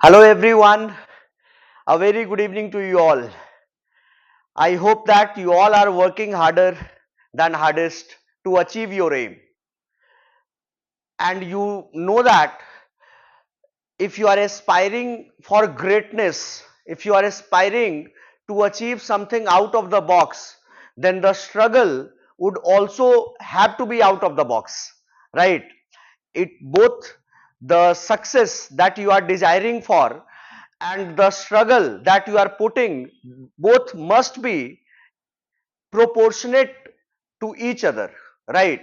Hello everyone, a very good evening to you all. I hope that you all are working harder than hardest to achieve your aim. And you know that if you are aspiring for greatness, if you are aspiring to achieve something out of the box, then the struggle would also have to be out of the box, right? It both the success that you are desiring for and the struggle that you are putting both must be proportionate to each other, right?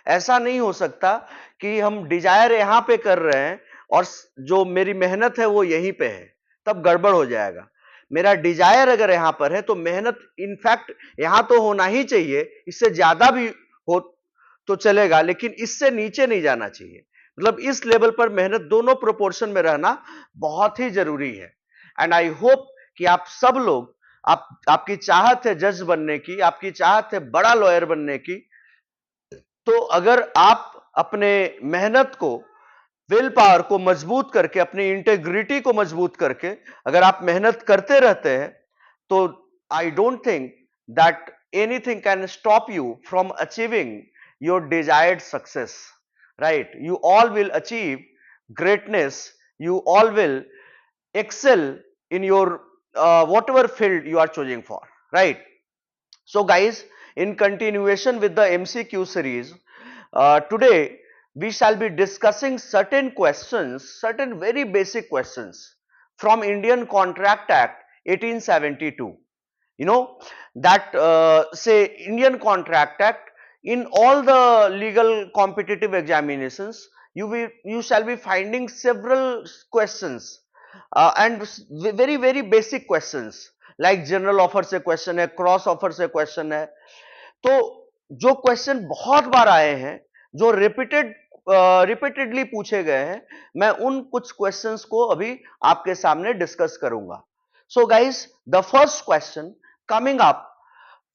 ऐसा नहीं हो सकता कि हम Dzire यहां पे कर रहे हैं और जो मेरी मेहनत है वो यहीं पे है, तब गड़बड़ हो जाएगा। मेरा डिजायर अगर यहां पर है तो मेहनत इनफैक्ट यहां तो होना ही चाहिए, इससे ज्यादा भी हो तो चलेगा, लेकिन इससे नीचे नहीं जाना चाहिए। मतलब इस लेवल पर मेहनत दोनों प्रोपोर्शन में रहना बहुत ही जरूरी है। एंड आई होप कि आप सब लोग, आपकी चाहत है जज बनने की, आपकी चाहत है बड़ा लॉयर बनने की, तो अगर आप अपने मेहनत को, विल पावर को मजबूत करके, अपनी इंटेग्रिटी को मजबूत करके अगर आप मेहनत करते रहते हैं तो I don't think that anything can stop you from achieving your desired success, right? You all will achieve greatness, you all will excel in your whatever field you are choosing for, right? So guys, in continuation with the MCQ series, today we shall be discussing certain questions, certain very basic questions from Indian Contract Act 1872. You know that say Indian Contract Act, in all the legal competitive examinations, you shall be finding several questions and very basic questions, like general offer से question है, cross offer से question है। तो जो question बहुत बार आए हैं, जो रिपीटेडली पूछे गए हैं, मैं उन कुछ क्वेश्चंस को अभी आपके सामने डिस्कस करूंगा। So guys, the first question coming up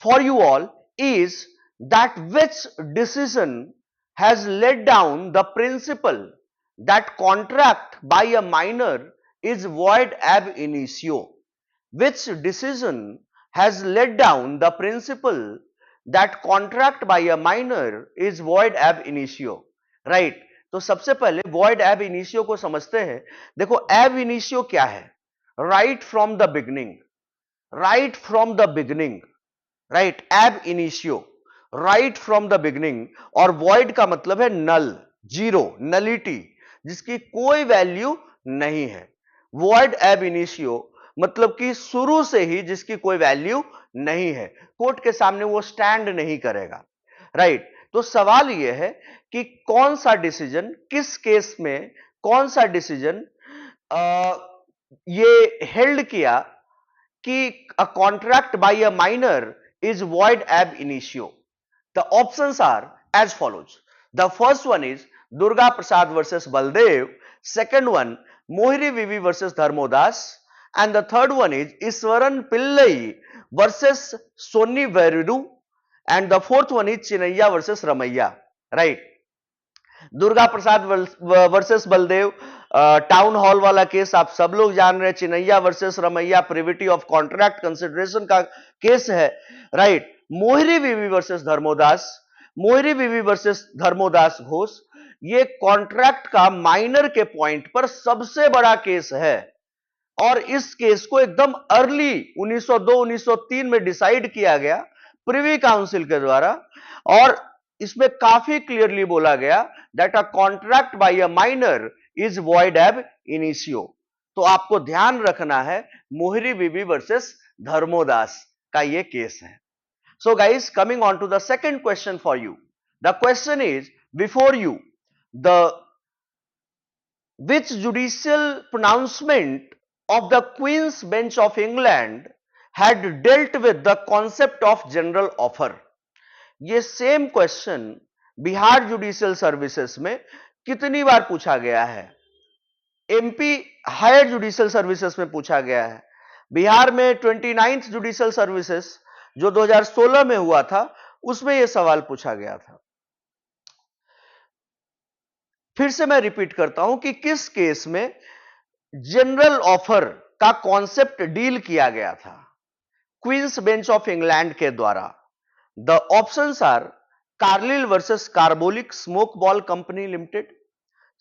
for you all is that which decision has laid down the principle that contract by a minor is void ab initio? Which decision has laid down the principle that contract by a minor is void ab initio? Right? तो सबसे पहले void ab initio को समझते हैं। देखो ab initio क्या है? Right from the beginning, right from the beginning, right? ab initio, right from the beginning। और void का मतलब है null, जीरो, nullity, जिसकी कोई वैल्यू नहीं है। void ab initio मतलब कि शुरू से ही जिसकी कोई वैल्यू नहीं है, कोर्ट के सामने वो स्टैंड नहीं करेगा, राइट? तो सवाल यह है कि कौन सा डिसीजन, किस केस में कौन सा डिसीजन ये हेल्ड किया कि a contract by a minor is void ab initio? The options are as follows. The first one is Durga Prasad versus Baldev, second one Mohiri Vivi versus Dharmodas, and the third one is Iswaran Pillai versus Sonni Verudu, and the fourth one is Chinaya versus Ramaiya, right? Durga Prasad versus Baldev, town hall वाला case आप सब लोग जान रहे हैं। Chinaya versus Ramaiya privity of contract consideration का case है, right? Mohiri Bibi versus Dharmodas, मोहिरी Bibi versus Dharmodas Ghosh, ये कॉन्ट्रैक्ट का माइनर के पॉइंट पर सबसे बड़ा केस है और इस केस को एकदम अर्ली 1902-1903 में डिसाइड किया गया प्रिवी काउंसिल के द्वारा, और इसमें काफी क्लियरली बोला गया that a contract by a minor is void एब इनिशियो। तो आपको ध्यान रखना है मोहिरी बीबी वर्सेस धर्मोदास का ये केस है। So guys, coming on to the second question for you, the question is before you, the which judicial pronouncement of the Queen's Bench of England had dealt with the concept of general offer? ये same question Bihar judicial services में कितनी बार पूछा गया है? MP higher judicial services में पूछा गया है। बिहार में 29th जुडिशियल सर्विसेज जो 2016 में हुआ था, उसमें यह सवाल पूछा गया था। फिर से मैं रिपीट करता हूं कि किस केस में जनरल ऑफर का कॉन्सेप्ट डील किया गया था क्वींस बेंच ऑफ इंग्लैंड के द्वारा? The options are Carlill versus Carbolic Smoke Ball Company Limited,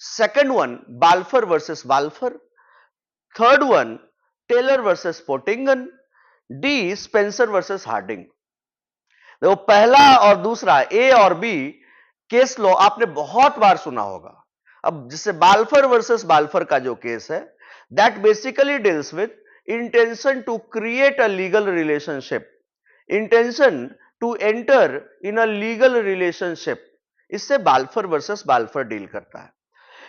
second one Balfour versus Balfour, third one Taylor versus Pottingan, D Spencer versus Harding. देखो, पहला और दूसरा ए और बी केस लॉ आपने बहुत बार सुना होगा। अब जिससे बाल्फर वर्सेस बाल्फर का जो केस है, that basically deals with intention to create a legal relationship, intention to enter in a legal relationship, इससे बाल्फर वर्सेस बाल्फर डील करता है।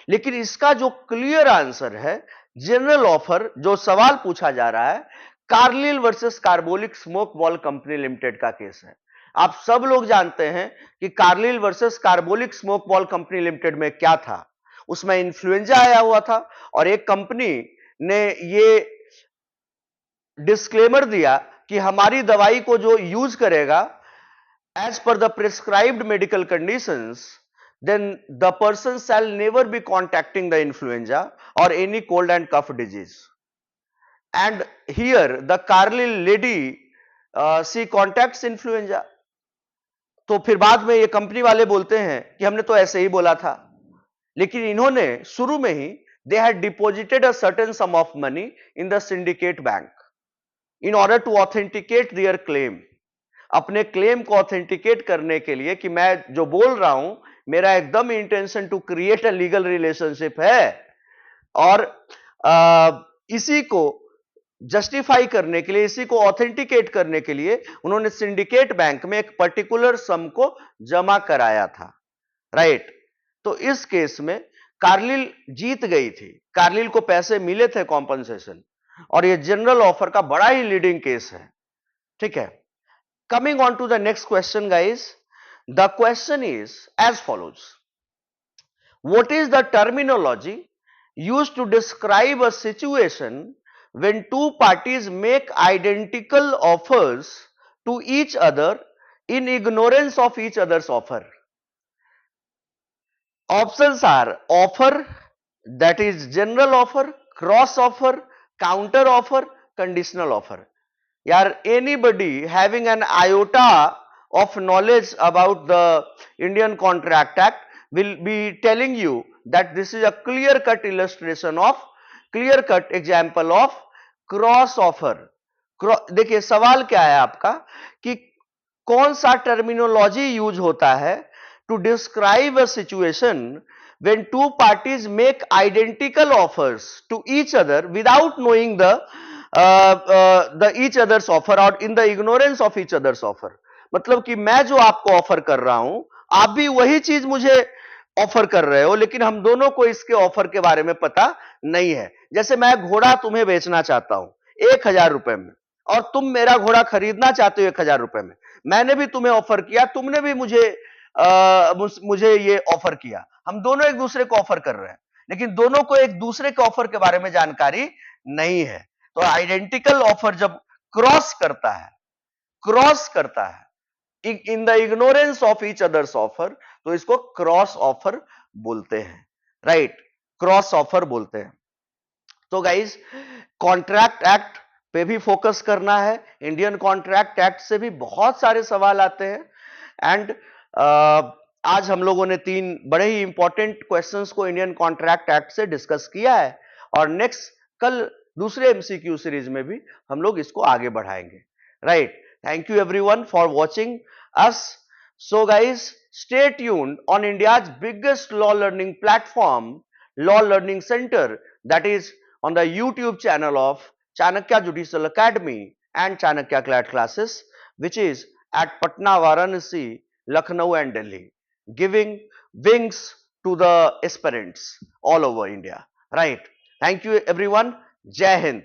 लेकिन इसका जो क्लियर आंसर है, जनरल ऑफर, जो सवाल पूछा जा रहा है, Carlill versus Carbolic Smoke Ball Company limited का केस है। आप सब लोग जानते हैं कि Carlill versus Carbolic Smoke Ball Company limited में क्या था। उसमें इन्फ्लुएंजा आया हुआ था और एक कंपनी ने ये डिस्क्लेमर दिया कि हमारी दवाई को जो यूज करेगा as per the prescribed medical conditions, then the person shall never be contacting the influenza or any cold and cough disease. And here the Carlyle lady, she contacts influenza. तो फिर बाद में ये कंपनी वाले बोलते हैं कि हमने तो ऐसे ही बोला था, लेकिन इन्होंने शुरू में ही they had deposited a certain sum of money in the syndicate bank in order to authenticate their claim. अपने क्लेम को ऑथेंटिकेट करने के लिए कि मैं जो बोल रहा हूं, मेरा एकदम intention to create a legal relationship है, और इसी को जस्टिफाई करने के लिए, इसी को ऑथेंटिकेट करने के लिए उन्होंने सिंडिकेट बैंक में एक पर्टिकुलर सम को जमा कराया था, राइट। तो इस केस में कार्लिल जीत गई थी, कार्लिल को पैसे मिले थे कॉम्पनसेशन, और ये जनरल ऑफर का बड़ा ही लीडिंग केस है, ठीक है। Coming on to the next question, guys. The question is as follows. What is the terminology used to describe a situation when two parties make identical offers to each other in ignorance of each other's offer? Options are offer, that is general offer, cross offer, counter offer, conditional offer. यार, anybody having an iota of knowledge about the Indian Contract Act will be telling you that this is a clear cut illustration of, clear cut example of cross offer. देखिए सवाल क्या है आपका कि कौन सा terminology use होता है to describe a situation when two parties make identical offers to each other without knowing the each other's offer or in the ignorance of each other's offer. मतलब कि मैं जो आपको ऑफर कर रहा हूं, आप भी वही चीज मुझे ऑफर कर रहे हो, लेकिन हम दोनों को इसके ऑफर के बारे में पता नहीं है। जैसे मैं घोड़ा तुम्हें बेचना चाहता हूं 1,000 रुपए में, और तुम मेरा घोड़ा खरीदना चाहते हो 1,000 रुपए में। मैंने भी तुम्हें ऑफर किया, तुमने भी मुझे ये ऑफर किया, हम दोनों एक दूसरे को ऑफर कर रहे हैं, लेकिन दोनों को एक दूसरे के ऑफर के बारे में जानकारी नहीं है। तो आइडेंटिकल ऑफर जब क्रॉस करता है in the ignorance of each others offer, तो इसको क्रॉस ऑफर बोलते हैं, राइट, क्रॉस ऑफर बोलते हैं। तो गाइज, कॉन्ट्रैक्ट एक्ट पे भी फोकस करना है। इंडियन कॉन्ट्रैक्ट एक्ट से भी बहुत सारे सवाल आते हैं, एंड आज हम लोगों ने 3 बड़े ही इंपॉर्टेंट क्वेश्चंस को इंडियन कॉन्ट्रैक्ट एक्ट से डिस्कस किया है, और नेक्स्ट कल दूसरे एमसीक्यू सीरीज में भी हम लोग इसको आगे बढ़ाएंगे, right. Thank you everyone for watching us. So guys, stay tuned on India's biggest law learning platform, law learning centre, that is on the YouTube channel of Chanakya Judicial Academy and Chanakya CLAT classes, which is at Patna, Varanasi, Lucknow and Delhi, giving wings to the aspirants all over India, right? Thank you everyone. Jai Hind.